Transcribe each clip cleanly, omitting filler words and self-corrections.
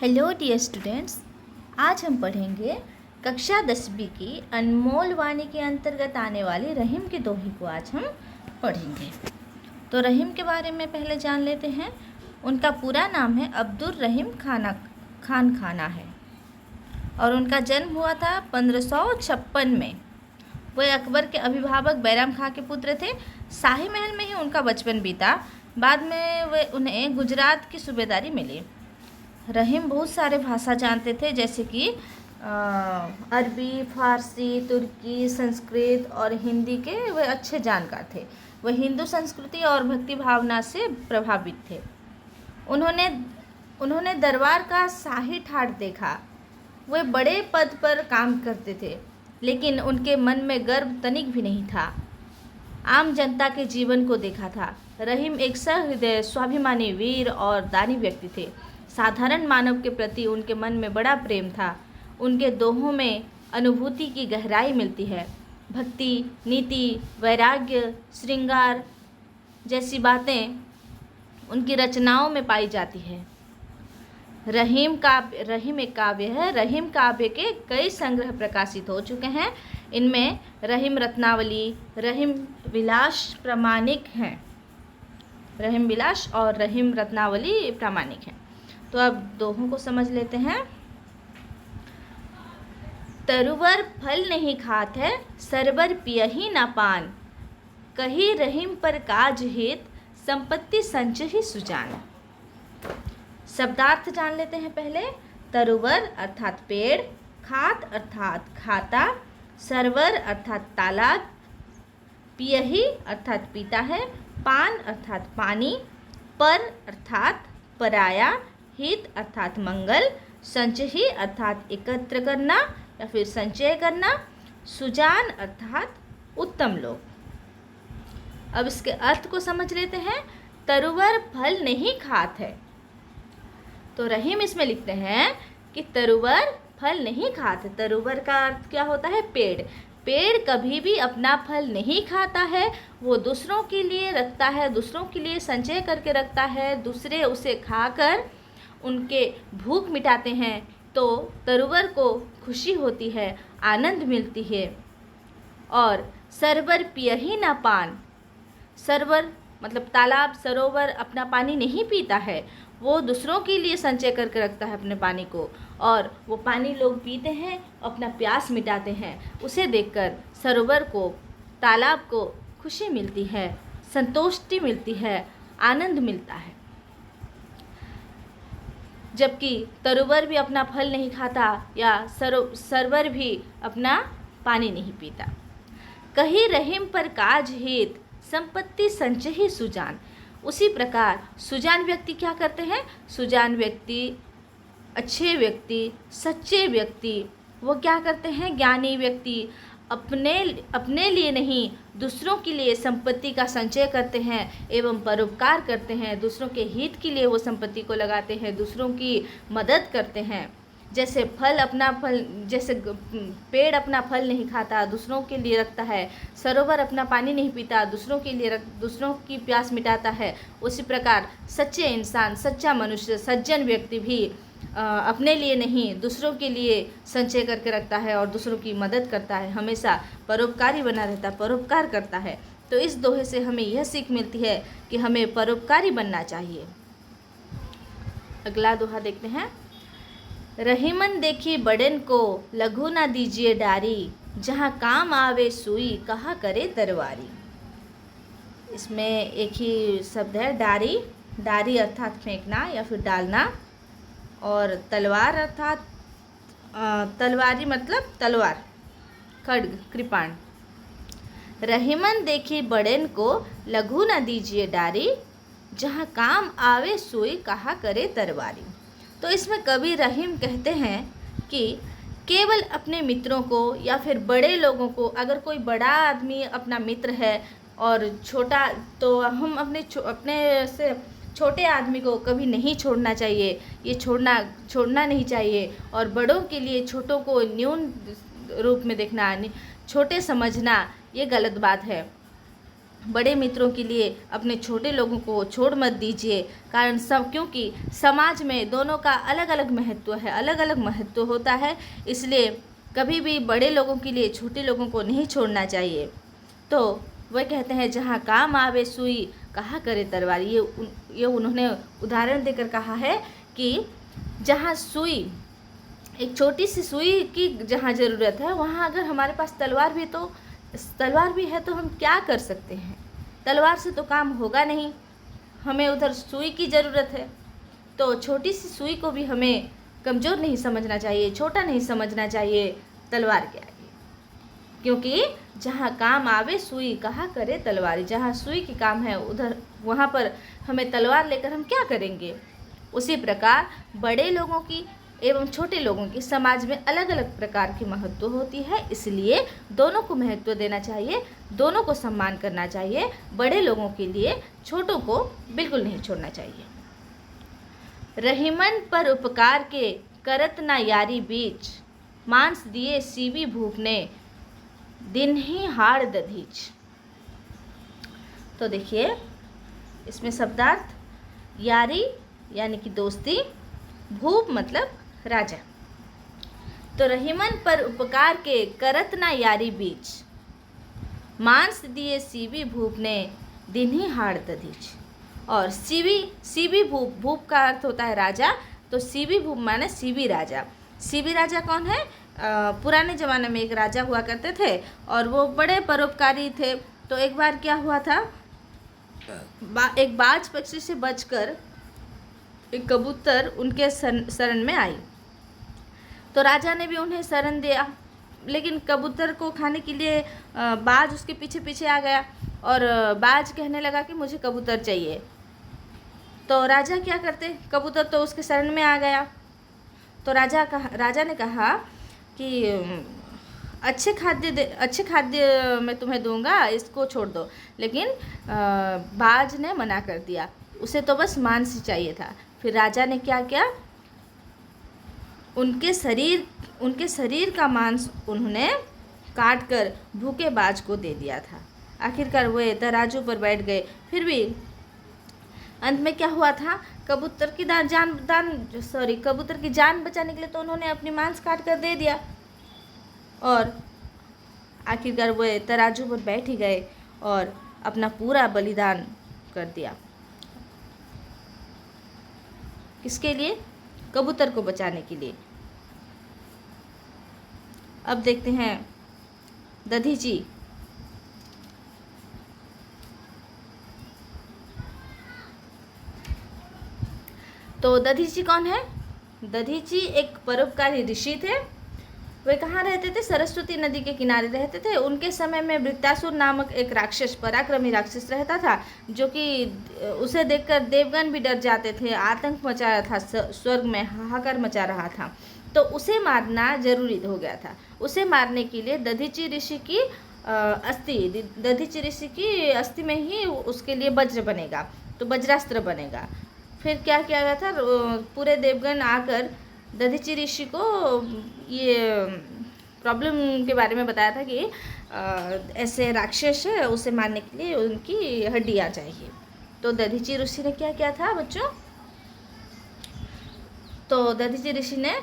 Hello dear students, आज हम पढ़ेंगे कक्षा 10वीं की अनमोल वाणी के अंतर्गत आने वाली रहीम के दोहे को आज हम पढ़ेंगे। तो रहीम के बारे में पहले जान लेते हैं। उनका पूरा नाम है अब्दुल रहीम खान खाना है और उनका जन्म हुआ था 1556 में। वह अकबर के अभिभावक बैराम खां के पुत्र थे। शाही महल में ही उनका बचपन बीता। बाद में वे उन्हें गुजरात की सूबेदारी मिली। रहीम बहुत सारे भाषा जानते थे, जैसे कि अरबी, फारसी, तुर्की, संस्कृत और हिंदी के वे अच्छे जानकार थे। वह हिंदू संस्कृति और भक्ति भावना से प्रभावित थे। उन्होंने दरबार का शाही ठाट देखा। वे बड़े पद पर काम करते थे, लेकिन उनके मन में गर्व तनिक भी नहीं था। आम जनता के जीवन को देखा था। रहीम एक सहृदय, स्वाभिमानी, वीर और दानी व्यक्ति थे। साधारण मानव के प्रति उनके मन में बड़ा प्रेम था। उनके दोहों में अनुभूति की गहराई मिलती है। भक्ति, नीति, वैराग्य, श्रृंगार जैसी बातें उनकी रचनाओं में पाई जाती है। रहीम एक काव्य है। रहीम काव्य के कई संग्रह प्रकाशित हो चुके हैं। इनमें रहीम रत्नावली, रहीम विलास प्रामाणिक हैं। रहीम विलास और रहीम रत्नावली प्रामाणिक हैं। तो अब दोहों को समझ लेते हैं। तरुवर फल नहीं खात है, सरवर पियही ना पान। कही रहीम पर काज हित, संपत्ति संचहि सुजान। शब्दार्थ जान लेते हैं पहले। तरुवर अर्थात पेड़, खात अर्थात खाता, सरवर अर्थात तालाब, पियही अर्थात पीता है, पान अर्थात पानी, पर अर्थात पराया, हित अर्थात मंगल, संचही अर्थात एकत्र करना या फिर संचय करना, सुजान अर्थात उत्तम लोग। अब इसके अर्थ को समझ लेते हैं। तरुवर फल नहीं खात है, तो रहीम इसमें लिखते हैं कि तरुवर फल नहीं खाते। तरुवर का अर्थ क्या होता है? पेड़। पेड़ कभी भी अपना फल नहीं खाता है, वो दूसरों के लिए रखता है, दूसरों के लिए संचय करके रखता है। दूसरे उसे खाकर उनके भूख मिटाते हैं, तो तरुवर को खुशी होती है, आनंद मिलती है। और सरवर पियही ना पान। सरवर मतलब तालाब, सरोवर अपना पानी नहीं पीता है, वो दूसरों के लिए संचय करके रखता है अपने पानी को, और वो पानी लोग पीते हैं, अपना प्यास मिटाते हैं। उसे देखकर सरोवर को, तालाब को खुशी मिलती है, संतुष्टि मिलती है, आनंद मिलता है। जबकि तरुवर भी अपना फल नहीं खाता या सरवर भी अपना पानी नहीं पीता। कही रहीम पर काज हित, संपत्ति संचही सुजान। उसी प्रकार सुजान व्यक्ति क्या करते हैं? सुजान व्यक्ति, अच्छे व्यक्ति, सच्चे व्यक्ति, वो क्या करते हैं? ज्ञानी व्यक्ति अपने लिए नहीं, दूसरों के लिए संपत्ति का संचय करते हैं एवं परोपकार करते हैं। दूसरों के हित के लिए वो संपत्ति को लगाते हैं, दूसरों की मदद करते हैं। जैसे पेड़ अपना फल नहीं खाता, दूसरों के लिए रखता है। सरोवर अपना पानी नहीं पीता, दूसरों की प्यास मिटाता है। उसी प्रकार सच्चे इंसान, सच्चा मनुष्य, सज्जन व्यक्ति भी अपने लिए नहीं, दूसरों के लिए संचय करके रखता है और दूसरों की मदद करता है। हमेशा परोपकारी बना रहता है, परोपकार करता है। तो इस दोहे से हमें यह सीख मिलती है कि हमें परोपकारी बनना चाहिए। अगला दोहा देखते हैं। रहीमन देखी बड़न को, लघु ना दीजिए डारी। जहाँ काम आवे सुई, कहा करे तरवारी। इसमें एक ही शब्द है, डारी। डारी अर्थात फेंकना या फिर डालना, और तलवार अर्थात तलवारी मतलब तलवार, खड्ग, कृपाण। रहीमन देखी बड़न को, लघु न दीजिए डारी। जहाँ काम आवे सुई, कहा करे तरवारी। तो इसमें कवि रहीम कहते हैं कि केवल अपने मित्रों को या फिर बड़े लोगों को, अगर कोई बड़ा आदमी अपना मित्र है और छोटा, तो हम अपने से छोटे आदमी को कभी नहीं छोड़ना चाहिए। ये छोड़ना नहीं चाहिए। और बड़ों के लिए छोटों को न्यून रूप में देखना, छोटे समझना, ये गलत बात है। बड़े मित्रों के लिए अपने छोटे लोगों को छोड़ मत दीजिए, कारण सब क्योंकि समाज में दोनों का अलग अलग महत्व है, अलग अलग महत्व होता है, इसलिए कभी भी बड़े लोगों के लिए छोटे लोगों को नहीं छोड़ना चाहिए। तो वह कहते हैं जहाँ काम आवे सुई कहा करे तलवार। ये उन्होंने उदाहरण देकर कहा है कि जहाँ सुई, एक छोटी सी सुई की जहाँ ज़रूरत है, वहाँ अगर हमारे पास तलवार भी है तो हम क्या कर सकते हैं। तलवार से तो काम होगा नहीं, हमें उधर सुई की ज़रूरत है। तो छोटी सी सुई को भी हमें कमज़ोर नहीं समझना चाहिए, छोटा नहीं समझना चाहिए तलवार के आगे, क्योंकि जहाँ काम आवे सुई कहा करे तलवार। जहाँ सुई की काम है उधर वहाँ पर हमें तलवार लेकर हम क्या करेंगे। उसी प्रकार बड़े लोगों की एवं छोटे लोगों की समाज में अलग अलग प्रकार की महत्व होती है, इसलिए दोनों को महत्व देना चाहिए, दोनों को सम्मान करना चाहिए। बड़े लोगों के लिए छोटों को बिल्कुल नहीं छोड़ना चाहिए। रहीमन पर उपकार के करत ना यारी बीच, मांस दिए सीवी भूख ने दिन ही हाड़ दधीच। तो देखिए इसमें शब्दार्थ, यारी यानी कि दोस्ती, भूप मतलब राजा। तो रहीमन पर उपकार के करत ना यारी बीच, मांस दिए सीवी भूप ने दिन ही हाड़ दधीच। और सीवी भूप का अर्थ होता है राजा, तो सीवी भूप माने सीवी राजा। सीवी राजा कौन है? पुराने ज़माने में एक राजा हुआ करते थे और वो बड़े परोपकारी थे। तो एक बार क्या हुआ था, एक बाज पक्षी से बचकर एक कबूतर उनके शरण में आई। तो राजा ने भी उन्हें शरण दिया, लेकिन कबूतर को खाने के लिए बाज उसके पीछे पीछे आ गया और बाज कहने लगा कि मुझे कबूतर चाहिए। तो राजा क्या करते, कबूतर तो उसके शरण में आ गया। तो राजा ने कहा कि अच्छे खाद्य मैं तुम्हें दूंगा, इसको छोड़ दो। लेकिन बाज ने मना कर दिया, उसे तो बस मांस ही चाहिए था। फिर राजा ने क्या किया, उनके शरीर का मांस उन्होंने काट कर भूखे बाज को दे दिया था। आखिरकार वे तराजू पर बैठ गए। फिर भी अंत में क्या हुआ था, कबूतर की जान बचाने के लिए तो उन्होंने अपनी मांस काट कर दे दिया और आखिरकार वे तराजू पर बैठ ही गए और अपना पूरा बलिदान कर दिया। किसके लिए? कबूतर को बचाने के लिए। अब देखते हैं दधीची। तो दधीची कौन है? दधीची एक परोपकारी ऋषि थे। वे कहाँ रहते थे? सरस्वती नदी के किनारे रहते थे। उनके समय में वृत्तासुर नामक एक राक्षस, पराक्रमी राक्षस रहता था, जो कि उसे देखकर देवगण भी डर जाते थे। आतंक मचा रहा था, स्वर्ग में हाहाकार मचा रहा था। तो उसे मारना जरूरी हो गया था। उसे मारने के लिए दधीची ऋषि की अस्थि में ही उसके लिए वज्र बनेगा, तो वज्रास्त्र बनेगा। फिर क्या किया गया था, पूरे देवगण आकर दधीची ऋषि को ये प्रॉब्लम के बारे में बताया था कि ऐसे राक्षस है, उसे मारने के लिए उनकी हड्डियाँ चाहिए। तो दधीची ऋषि ने क्या किया था बच्चों, तो दधीची ऋषि ने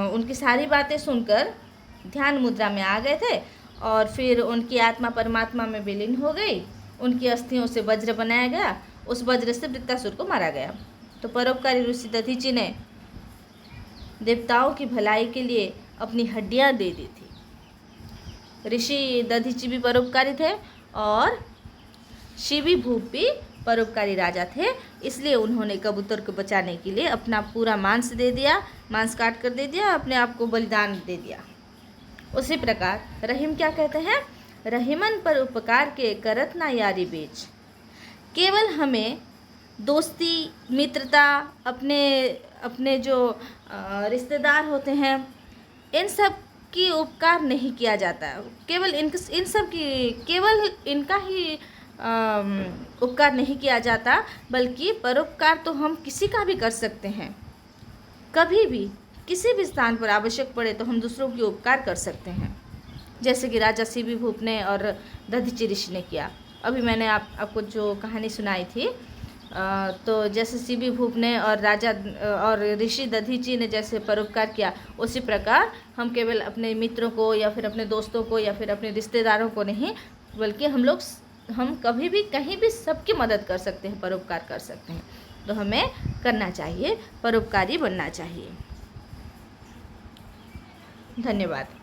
उनकी सारी बातें सुनकर ध्यान मुद्रा में आ गए थे और फिर उनकी आत्मा परमात्मा में विलीन हो गई। उनकी अस्थियों से वज्र बनाया गया, उस वज्र से वृत्तासुर को मारा गया। तो परोपकारी ऋषि दधीची ने देवताओं की भलाई के लिए अपनी हड्डियां दे दी थी। ऋषि दधीची भी परोपकारी थे और शिवी भूप भी परोपकारी राजा थे, इसलिए उन्होंने कबूतर को बचाने के लिए अपना पूरा मांस दे दिया, मांस काट कर दे दिया, अपने आप को बलिदान दे दिया। उसी प्रकार रहीम क्या कहते हैं, रहीमन पर उपकार के करत ना यारी बीच। केवल हमें दोस्ती, मित्रता, अपने जो रिश्तेदार होते हैं, इन सब की उपकार नहीं किया जाता। केवल इनका ही उपकार नहीं किया जाता, बल्कि परोपकार तो हम किसी का भी कर सकते हैं। कभी भी किसी भी स्थान पर आवश्यक पड़े तो हम दूसरों की उपकार कर सकते हैं, जैसे कि राजा सीवी भूप ने और दधीची ऋषि ने किया। अभी मैंने आपको जो कहानी सुनाई थी, तो जैसे सीबी भूप ने और राजा और ऋषि दधीची ने जैसे परोपकार किया, उसी प्रकार हम केवल अपने मित्रों को या फिर अपने दोस्तों को या फिर अपने रिश्तेदारों को नहीं, बल्कि हम कभी भी कहीं भी सबकी मदद कर सकते हैं, परोपकार कर सकते हैं। तो हमें करना चाहिए, परोपकारी बनना चाहिए। धन्यवाद।